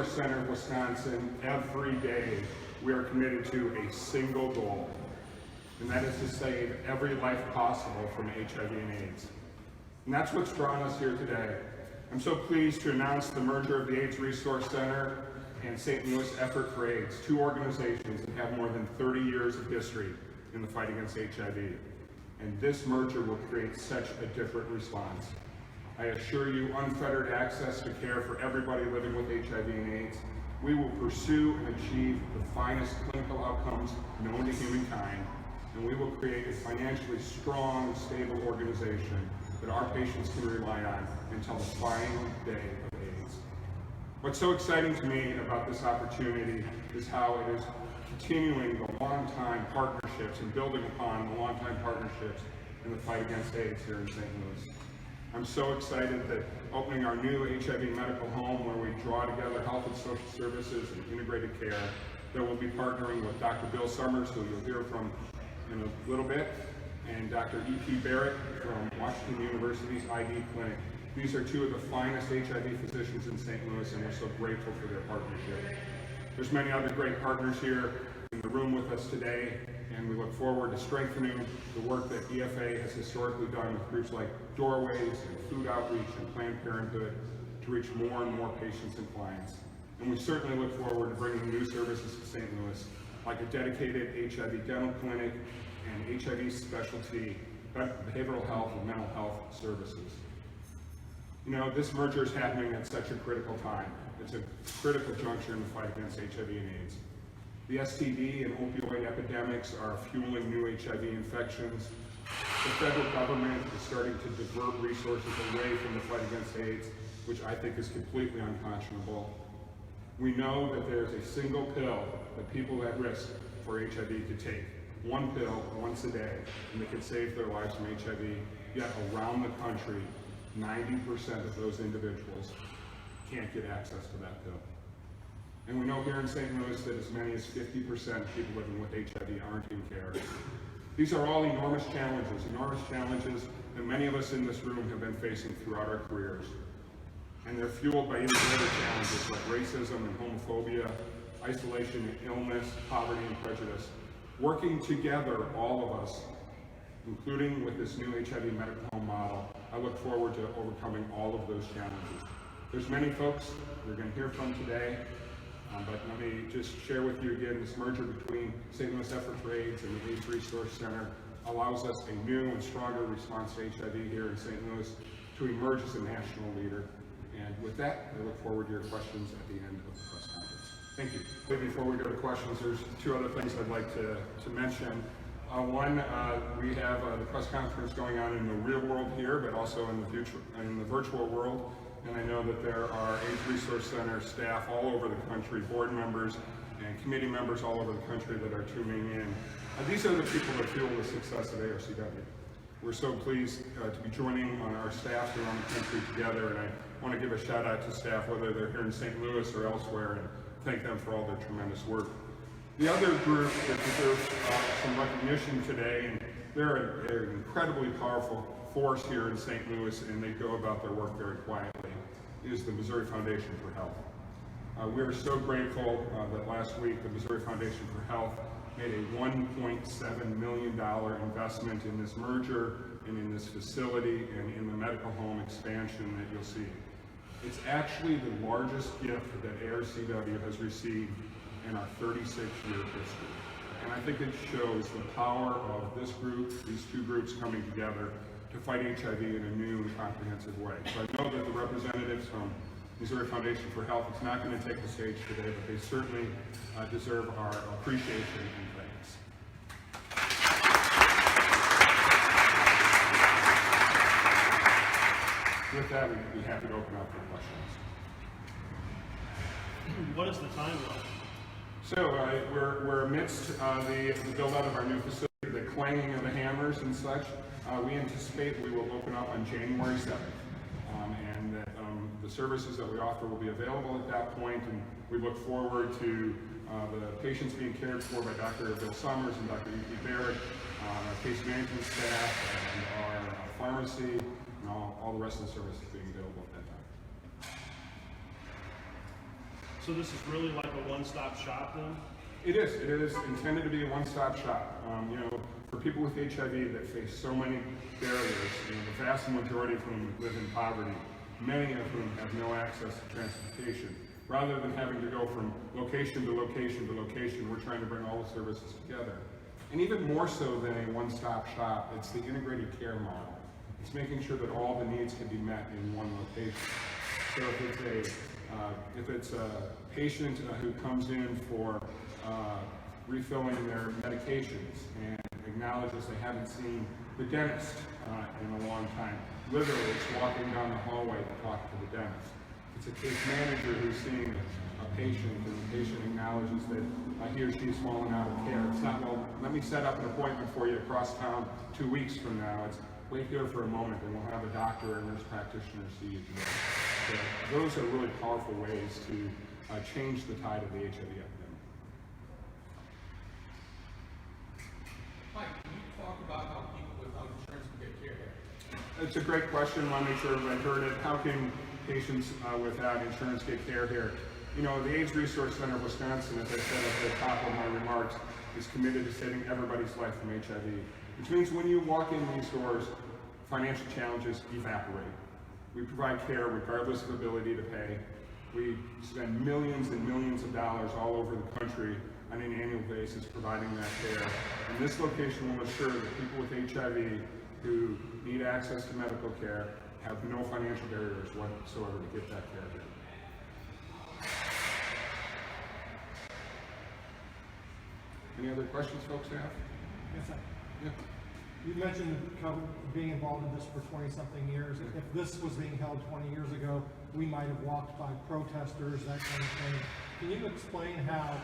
Resource Center of Wisconsin, every day we are committed to a single goal, and that is to save every life possible from HIV and AIDS. And that's what's drawn us here today. I'm so pleased to announce the merger of the AIDS Resource Center and St. Louis Effort for AIDS, two organizations that have more than 30 years of history in the fight against HIV. And this merger will create such a different response. I assure you unfettered access to care for everybody living with HIV and AIDS. We will pursue and achieve the finest clinical outcomes known to humankind, and we will create a financially strong, stable organization that our patients can rely on until the final day of AIDS. What's so exciting to me about this opportunity is how it is continuing the long-time partnerships and building upon the long-time partnerships in the fight against AIDS here in St. Louis. I'm so excited that opening our new HIV medical home where we draw together health and social services and integrated care, that we'll be partnering with Dr. Bill Summers, who you'll hear from in a little bit, and Dr. E.P. Barrett from Washington University's ID Clinic. These are two of the finest HIV physicians in St. Louis, and we're so grateful for their partnership. There's many other great partners here in the room with us today, and we look forward to strengthening the work that EFA has historically done with groups like Doorways and Food Outreach and Planned Parenthood to reach more and more patients and clients. And we certainly look forward to bringing new services to St. Louis, like a dedicated HIV dental clinic and HIV specialty behavioral health and mental health services. You know, this merger is happening at such a critical time. It's a critical juncture in the fight against HIV and AIDS. The STD and opioid epidemics are fueling new HIV infections. The federal government is starting to divert resources away from the fight against AIDS, which I think is completely unconscionable. We know that there's a single pill that people at risk for HIV could take. One pill once a day, and they could save their lives from HIV. Yet around the country, 90% of those individuals can't get access to that pill. And we know here in St. Louis that as many as 50% of people living with HIV aren't in care. These are all enormous challenges that many of us in this room have been facing throughout our careers. And they're fueled by even greater challenges like racism and homophobia, isolation and illness, poverty and prejudice. Working together, all of us, including with this new HIV medical home model, I look forward to overcoming all of those challenges. There's many folks we're going to hear from today, but let me just share with you again, this merger between St. Louis Effort for AIDS and the AIDS Resource Center allows us a new and stronger response to HIV here in St. Louis to emerge as a national leader. And with that, I look forward to your questions at the end of the press conference. Thank you. Before we go to questions, there's two other things I'd like to mention. One, we have the press conference going on in the real world here, but also in the virtual world. And I know that there are AIDS Resource Center staff all over the country, board members and committee members all over the country that are tuning in. These are the people that fuel the success of ARCW. We're so pleased to be joining our staff around the country together, and I want to give a shout out to staff, whether they're here in St. Louis or elsewhere, and thank them for all their tremendous work. The other group that deserves some recognition today, and they're an incredibly powerful force here in St. Louis, and they go about their work very quietly, is the Missouri Foundation for Health. We are so grateful that last week the Missouri Foundation for Health made a $1.7 million investment in this merger and in this facility and in the medical home expansion that you'll see. It's actually the largest gift that ARCW has received in our 36-year history. And I think it shows the power of this group, these two groups coming together to fight HIV in a new and comprehensive way. So I know that the representatives from Missouri Foundation for Health is not going to take the stage today, but they certainly deserve our appreciation and thanks. With that, we'd be happy to open up for questions. What is the timeline? So we're amidst the build-out of our new facility, the clanging of the hammers and such. We anticipate we will open up on January 7th, and that the services that we offer will be available at that point, and we look forward to the patients being cared for by Dr. Bill Summers and Dr. E.P. Barrett, our case management staff, and our pharmacy, and all the rest of the services being available at that time. So this is really like a one-stop shop then? It is intended to be a one-stop shop. You know, for people with HIV that face so many barriers, you know, the vast majority of whom live in poverty, many of whom have no access to transportation. Rather than having to go from location to location to location, we're trying to bring all the services together. And even more so than a one-stop shop, it's the integrated care model. It's making sure that all the needs can be met in one location. So if it's a patient who comes in for refilling their medications and acknowledges they haven't seen the dentist in a long time, literally it's walking down the hallway to talk to the dentist. It's a case manager who's seeing a patient and the patient acknowledges that he or she's fallen out of care. It's not, well, let me set up an appointment for you across town 2 weeks from now. It's wait here for a moment and we'll have a doctor or nurse practitioner see you today. So those are really powerful ways to change the tide of the HIV epidemic. Mike, can you talk about how people without insurance can get care here? It's a great question. I want to make sure everybody heard it. How can patients without insurance get care here? You know, the AIDS Resource Center of Wisconsin, as I said at the top of my remarks, is committed to saving everybody's life from HIV, which means when you walk in these doors, financial challenges evaporate. We provide care regardless of ability to pay. We spend millions and millions of dollars all over the country on an annual basis providing that care. And this location will ensure that people with HIV who need access to medical care have no financial barriers whatsoever to get that care here. Any other questions folks have? Yes, sir. Yeah. You mentioned being involved in this for 20-something years. If this was being held 20 years ago, we might have walked by protesters, that kind of thing. Can you explain how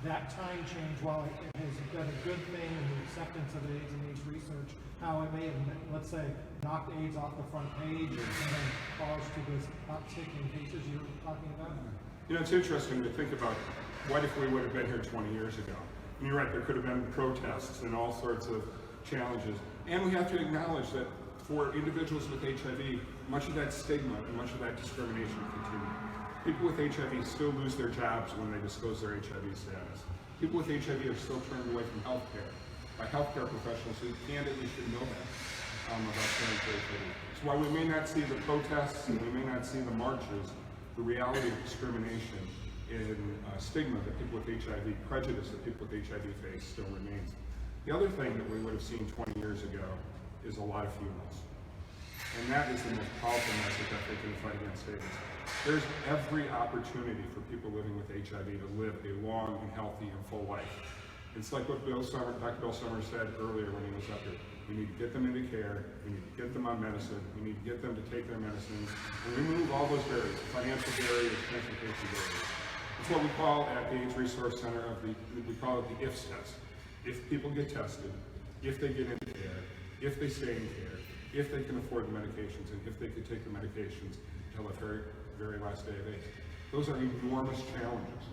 that time change, while it has been a good thing in the acceptance of AIDS and AIDS research, how it may have, let's say, knocked AIDS off the front page and then caused to this uptick in cases you're talking about? You know, it's interesting to think about what if we would have been here 20 years ago. And you're right, there could have been protests and all sorts of challenges. And we have to acknowledge that for individuals with HIV, much of that stigma and much of that discrimination continues. People with HIV still lose their jobs when they disclose their HIV status. People with HIV are still turned away from healthcare by healthcare professionals who candidly should know that about caring for HIV. So while we may not see the protests and we may not see the marches, the reality of discrimination and stigma that people with HIV, prejudice that people with HIV face still remains. The other thing that we would have seen 20 years ago is a lot of funerals. And that is the most powerful message I think in the fight against AIDS. There's every opportunity for people living with HIV to live a long and healthy and full life. It's like what Dr. Bill Summers said earlier when he was up here. We need to get them into care, we need to get them on medicine, we need to get them to take their medicines, and remove all those barriers, financial barriers, transportation barriers. It's what we call at the AIDS Resource Center, we call it the IFS test. If people get tested, if they get into care, if they stay in care, if they can afford the medications, and if they can take the medications until the very, very last day of AIDS. Those are enormous challenges.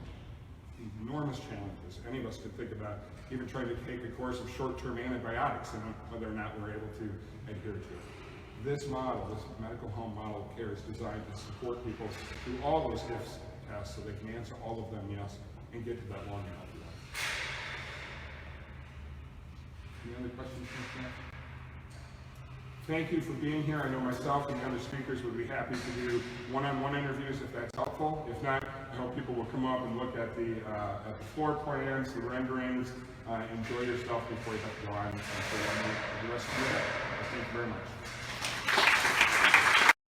Enormous challenges. Any of us could think about even trying to take a course of short-term antibiotics and whether or not we're able to adhere to it. This model, this medical home model of care is designed to support people through all those IFS tests so they can answer all of them yes and get to that long and healthy life. Any other questions from staff? Thank you for being here. I know myself and the other speakers would be happy to do one-on-one interviews if that's helpful. If not, I hope people will come up and look at the floor plans, the renderings, enjoy yourself before you have to go on for the rest of the day. Thank you very much.